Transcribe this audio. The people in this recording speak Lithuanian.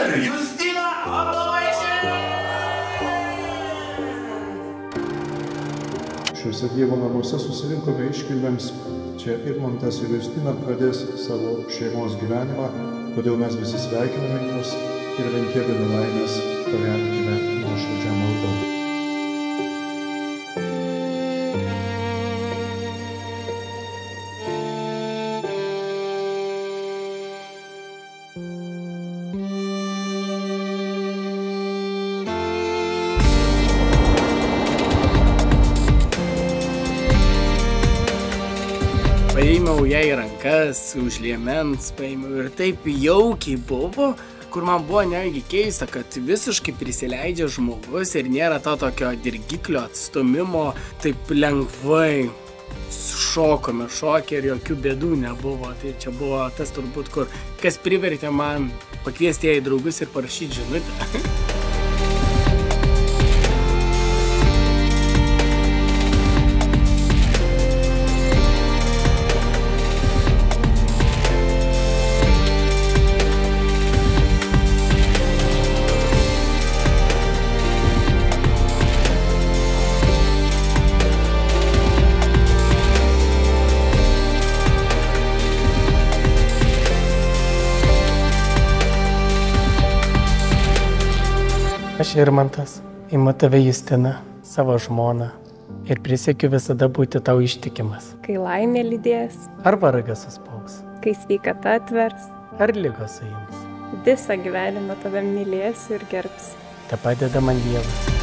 ir Justina Adomaičienė. Šiuose Dievo namuose susirinkome iškilmėms. Čia Irmantas ir Justina pradės savo šeimos gyvenimą, todėl mes visi sveikiname juos ir linkėdami laimės paremkime nuoširdžią maldą. Paėmiau ją į rankas, už liemens paėmiau ir taip jaukiai buvo, kur man buvo netgi keista, kad visiškai prisileidžia žmogus ir nėra to tokio dirgiklio atstumimo, taip lengvai šokome šokį ir jokių bėdų nebuvo. Tai čia buvo tas turbūt, kur kas privertė man pakviesti ją į draugus ir parašyti žinutę. Aš Irmantas, imu tave Justiną, savo žmoną, ir prisiekiu visada būti tau ištikimas. Kai laimė lydės, Ar vargas suspaus, kai sveikata atvers, ar ligos suims, visą gyvenimą tave mylėsiu ir gerbsiu. te padeda man Dievas.